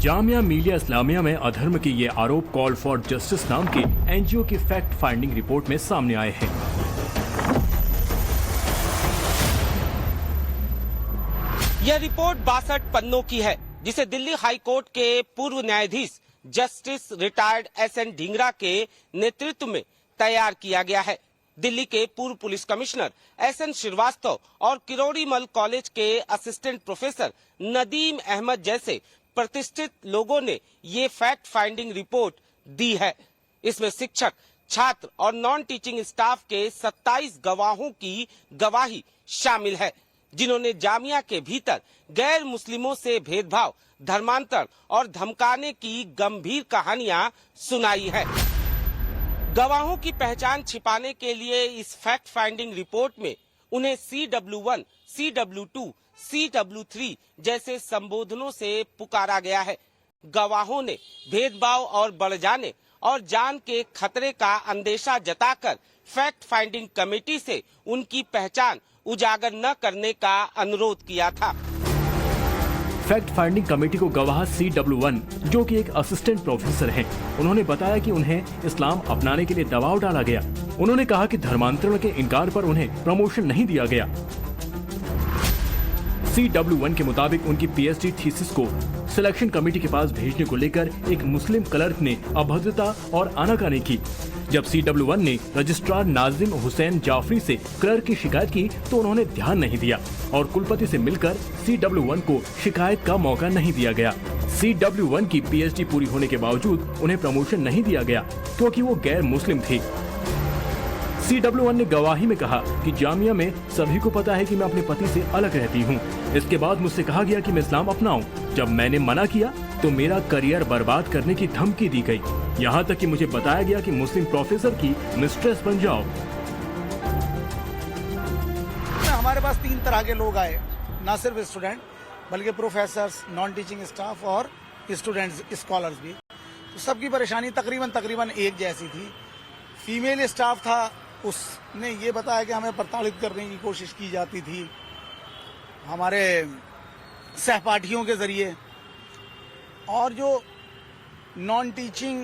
जामिया मिलिया इस्लामिया में अधर्म के ये आरोप कॉल फॉर जस्टिस नाम की एनजीओ की फैक्ट फाइंडिंग रिपोर्ट में सामने आए हैं। यह रिपोर्ट 62 पन्नों की है, जिसे दिल्ली हाई कोर्ट के पूर्व न्यायाधीश जस्टिस रिटायर्ड एसएन ढींगरा के नेतृत्व में तैयार किया गया है। दिल्ली के पूर्व पुलिस कमिश्नर एसएन श्रीवास्तव और किरोड़ीमल कॉलेज के असिस्टेंट प्रोफेसर नदीम अहमद जैसे प्रतिष्ठित लोगों ने ये फैक्ट फाइंडिंग रिपोर्ट दी है। इसमें शिक्षक, छात्र और नॉन टीचिंग स्टाफ के 27 गवाहों की गवाही शामिल है, जिन्होंने जामिया के भीतर गैर मुस्लिमों से भेदभाव, धर्मांतरण और धमकाने की गंभीर कहानियां सुनाई है। गवाहों की पहचान छिपाने के लिए इस फैक्ट फाइंडिंग रिपोर्ट में उन्हें CW1, CW2, CW3 जैसे संबोधनों से पुकारा गया है। गवाहों ने भेदभाव और बढ़ जाने और जान के खतरे का अंदेशा जताकर फैक्ट फाइंडिंग कमेटी से उनकी पहचान उजागर न करने का अनुरोध किया था। फैक्ट फाइंडिंग कमेटी को गवाह CW1, जो कि एक असिस्टेंट प्रोफेसर हैं, उन्होंने बताया कि उन्हें इस्लाम अपनाने के लिए दबाव डाला गया। उन्होंने कहा कि धर्मांतरण के इनकार पर उन्हें प्रमोशन नहीं दिया गया। CW1 के मुताबिक उनकी PhD थीसिस को सिलेक्शन कमेटी के पास भेजने को लेकर एक मुस्लिम क्लर्क ने अभद्रता और आनाकानी की। जब CW1 ने रजिस्ट्रार नाजिम हुसैन जाफरी से क्लर्क की शिकायत की तो उन्होंने ध्यान नहीं दिया और कुलपति से मिलकर CW1 को शिकायत का मौका नहीं दिया गया। CW1 की PhD पूरी होने के बावजूद उन्हें प्रमोशन नहीं दिया गया क्योंकि वो गैर मुस्लिम थी। CW1 ने गवाही में कहा कि जामिया में सभी को पता है कि मैं अपने पति से अलग रहती हूँ। इसके बाद मुझसे कहा गया कि मैं इस्लाम अपनाऊं। जब मैंने मना किया तो मेरा करियर बर्बाद करने की धमकी दी गई। यहाँ तक कि मुझे बताया गया कि मुस्लिम प्रोफेसर की मिस्ट्रेस बन जाओ। हमारे पास 3 तरह के लोग आए, ना सिर्फ स्टूडेंट बल्कि प्रोफेसर, नॉन टीचिंग स्टाफ और स्टूडेंट्स, स्कॉलर्स भी। तो सबकी परेशानी तकरीबन एक जैसी थी। फीमेल स्टाफ था, उसने ये बताया कि हमें प्रताड़ित करने की कोशिश की जाती थी हमारे सहपाठियों के जरिए। और जो नॉन टीचिंग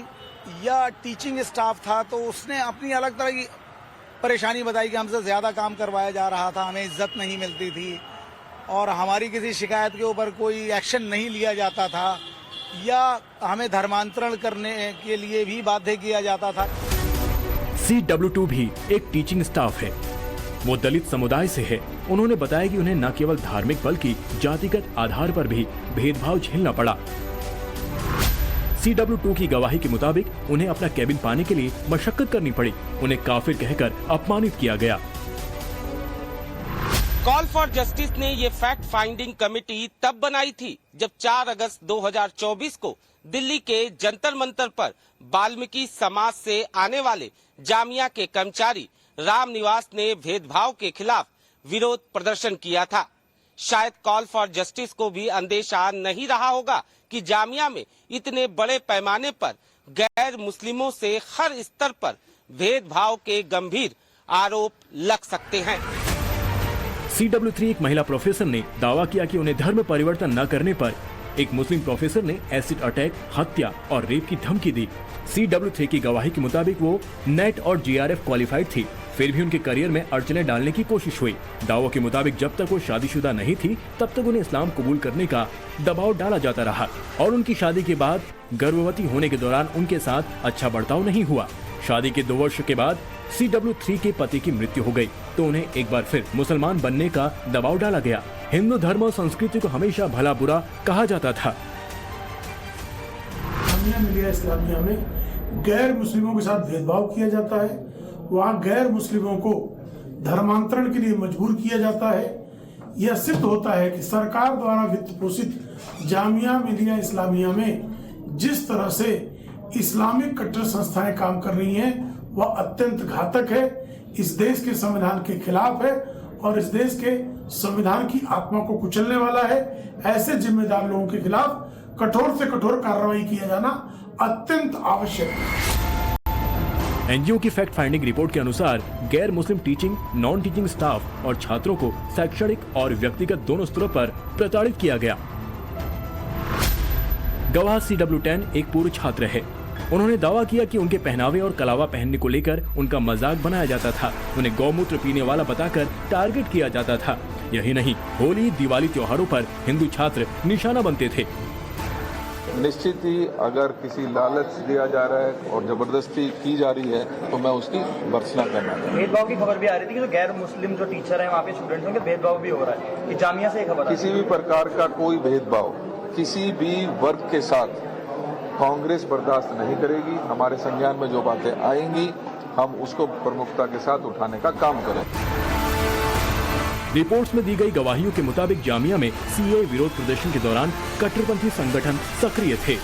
या टीचिंग स्टाफ था तो उसने अपनी अलग तरह की परेशानी बताई कि हमसे ज़्यादा काम करवाया जा रहा था, हमें इज्जत नहीं मिलती थी और हमारी किसी शिकायत के ऊपर कोई एक्शन नहीं लिया जाता था या हमें धर्मांतरण करने के लिए भी बाध्य किया जाता था। CW2 भी एक टीचिंग स्टाफ है। वो दलित समुदाय से है। उन्होंने बताया कि उन्हें न केवल धार्मिक बल्कि जातिगत आधार पर भी भेदभाव झेलना पड़ा। CW2 की गवाही के मुताबिक उन्हें अपना कैबिन पाने के लिए मशक्कत करनी पड़ी। उन्हें काफिर कहकर अपमानित किया गया। कॉल फॉर जस्टिस ने ये फैक्ट फाइंडिंग कमेटी तब बनाई थी जब 4 अगस्त 2024 को दिल्ली के जंतर मंतर पर वाल्मीकि समाज से आने वाले जामिया के कर्मचारी राम निवास ने भेदभाव के खिलाफ विरोध प्रदर्शन किया था। शायद कॉल फॉर जस्टिस को भी अंदेशा नहीं रहा होगा कि जामिया में इतने बड़े पैमाने पर गैर मुस्लिमों से हर स्तर पर भेदभाव के गंभीर आरोप लग सकते हैं। CW3 एक महिला प्रोफेसर ने दावा किया कि उन्हें धर्म परिवर्तन न करने पर एक मुस्लिम प्रोफेसर ने एसिड अटैक, हत्या और रेप की धमकी दी। CW3 की गवाही के मुताबिक वो नेट और GRF क्वालिफाइड थी, फिर भी उनके करियर में अड़चने डालने की कोशिश हुई। दावों के मुताबिक जब तक वो शादीशुदा नहीं थी तब तक उन्हें इस्लाम कबूल करने का दबाव डाला जाता रहा और उनकी शादी के बाद गर्भवती होने के दौरान उनके साथ अच्छा बर्ताव नहीं हुआ। शादी के 2 वर्ष के बाद CW3 के पति की मृत्यु हो गई तो उन्हें एक बार फिर मुसलमान बनने का दबाव डाला गया। हिंदू धर्म और संस्कृति को हमेशा भला बुरा कहा जाता था। जामिया मिलिया इस्लामिया में गैर मुस्लिमों के साथ भेदभाव किया जाता है। वहाँ गैर मुस्लिमों को धर्मांतरण के लिए मजबूर किया जाता है। यह सिद्ध होता है कि सरकार द्वारा वित्त पोषित जामिया मिलिया इस्लामिया में जिस तरह से इस्लामिक कट्टर संस्थाएं काम कर रही हैं वह अत्यंत घातक है, इस देश के संविधान के खिलाफ है और इस देश के संविधान की आत्मा को कुचलने वाला है। ऐसे जिम्मेदार लोगों के खिलाफ कठोर से कठोर कार्रवाई किया जाना अत्यंत आवश्यक है। एनजीओ की फैक्ट फाइंडिंग रिपोर्ट के अनुसार गैर मुस्लिम टीचिंग, नॉन टीचिंग स्टाफ और छात्रों को शैक्षणिक और व्यक्तिगत दोनों स्तरों पर प्रताड़ित किया गया। गवाह CW10 एक पूर्व छात्र है। उन्होंने दावा किया कि उनके पहनावे और कलावा पहनने को लेकर उनका मजाक बनाया जाता था। उन्हें गौमूत्र पीने वाला बताकर टारगेट किया जाता था। यही नहीं, होली दिवाली त्योहारों पर हिंदू छात्र निशाना बनते थे। निश्चित ही अगर किसी लालच दिया जा रहा है और जबरदस्ती की जा रही है तो मैं उसकी भर्त्सना करना चाहूँगा। भेदभाव की खबर भी आ रही थी कि जो गैर मुस्लिम जो टीचर हैं वहाँ पे स्टूडेंट्स हैं, भेदभाव भी हो रहा है। ये जामिया से खबर किसी भी प्रकार का कोई भेदभाव किसी भी वर्ग के साथ कांग्रेस बर्दाश्त नहीं करेगी। हमारे संज्ञान में जो बातें आएंगी हम उसको प्रमुखता के साथ उठाने का काम करेंगे। रिपोर्ट्स में दी गई गवाहियों के मुताबिक जामिया में CAA विरोध प्रदर्शन के दौरान कट्टरपंथी संगठन सक्रिय थे।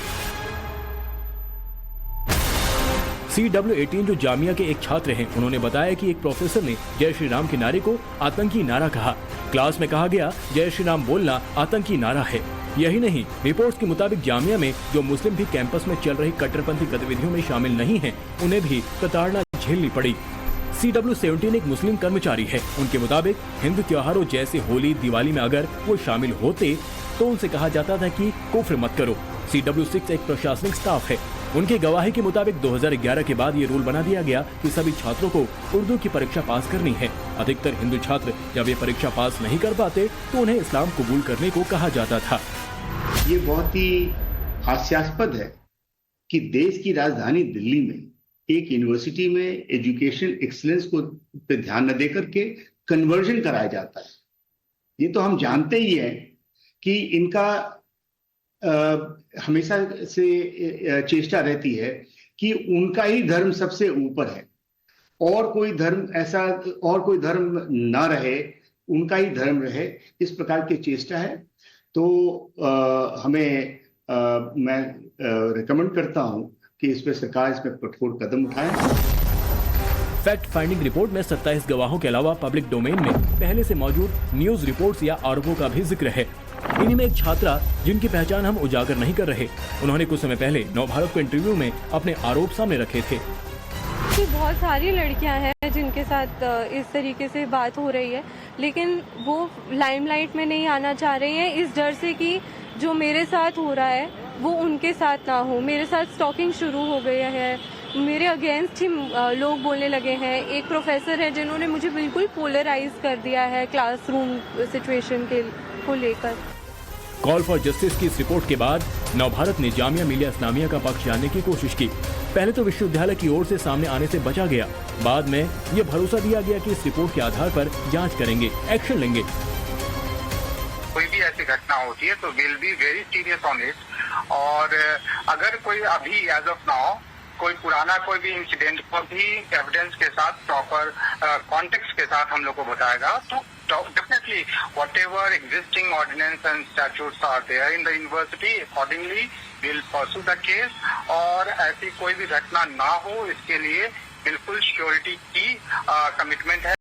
CW18 जो जामिया के एक छात्र हैं, उन्होंने बताया कि एक प्रोफेसर ने जय श्री राम के नारे को आतंकी नारा कहा। क्लास में कहा गया जय श्री राम बोलना आतंकी नारा है। यही नहीं, रिपोर्ट्स के मुताबिक जामिया में जो मुस्लिम भी कैंपस में चल रही कट्टरपंथी गतिविधियों में शामिल नहीं हैं, उन्हें भी प्रताड़ना झेलनी पड़ी। CW17 एक मुस्लिम कर्मचारी है। उनके मुताबिक हिंदू त्योहारों जैसे होली दिवाली में अगर वो शामिल होते तो उनसे कहा जाता था कि कुफ्र मत करो। CW6 एक प्रशासनिक स्टाफ है। उनकी गवाही के मुताबिक 2011 के बाद ये रूल बना दिया गया कि सभी छात्रों को उर्दू की परीक्षा पास करनी है। अधिकतर हिंदू छात्र जब ये परीक्षा पास नहीं कर पाते तो उन्हें इस्लाम कबूल करने को कहा जाता था। ये बहुत ही हास्यास्पद है कि देश की राजधानी दिल्ली में एक यूनिवर्सिटी में एजुकेशन एक्सीलेंस को पे ध्यान न देकर के कन्वर्जन कराया जाता है। ये तो हम जानते ही हैं कि इनका हमेशा से चेष्टा रहती है कि उनका ही धर्म सबसे ऊपर है और कोई धर्म ऐसा और कोई धर्म ना रहे, उनका ही धर्म रहे, इस प्रकार की चेष्टा है। तो मैं रिकमेंड करता हूं कि इस पे सरकार इस पे कठोर कदम उठाए। फैक्ट फाइंडिंग रिपोर्ट में 27 गवाहों के अलावा पब्लिक डोमेन में पहले से मौजूद न्यूज रिपोर्ट्स या आरोपों का भी जिक्र है। इन्हीं में एक छात्रा जिनकी पहचान हम उजागर नहीं कर रहे, उन्होंने कुछ समय पहले नवभारत को इंटरव्यू में अपने आरोप सामने रखे थे। बहुत सारी लड़कियां हैं जिनके साथ इस तरीके से बात हो रही है, लेकिन वो लाइमलाइट में नहीं आना चाह रही हैं इस डर से कि जो मेरे साथ हो रहा है वो उनके साथ ना हो। मेरे साथ स्टॉकिंग शुरू हो गई है, मेरे अगेंस्ट ही लोग बोलने लगे हैं। एक प्रोफेसर है जिन्होंने मुझे बिल्कुल पोलराइज कर दिया है क्लासरूम सिचुएशन को लेकर। कॉल फॉर जस्टिस की इस रिपोर्ट के बाद नवभारत ने जामिया मिलिया इस्लामिया का पक्ष जानने की कोशिश की। पहले तो विश्वविद्यालय की ओर से सामने आने से बचा गया, बाद में ये भरोसा दिया गया कि इस रिपोर्ट के आधार पर जांच करेंगे, एक्शन लेंगे। कोई भी ऐसी घटना होती है तो will be very serious on it. और अगर कोई अभी एज ऑफ नाउ कोई पुराना कोई भी इंसिडेंट को भी एविडेंस के साथ प्रॉपर कॉन्टेक्स्ट के साथ हम लोग को बताएगा तो definitely whatever existing ordinance and statutes are there in the university, accordingly we'll pursue the case। और ऐसी कोई भी घटना ना हो इसके लिए बिल्कुल श्योरिटी की कमिटमेंट है।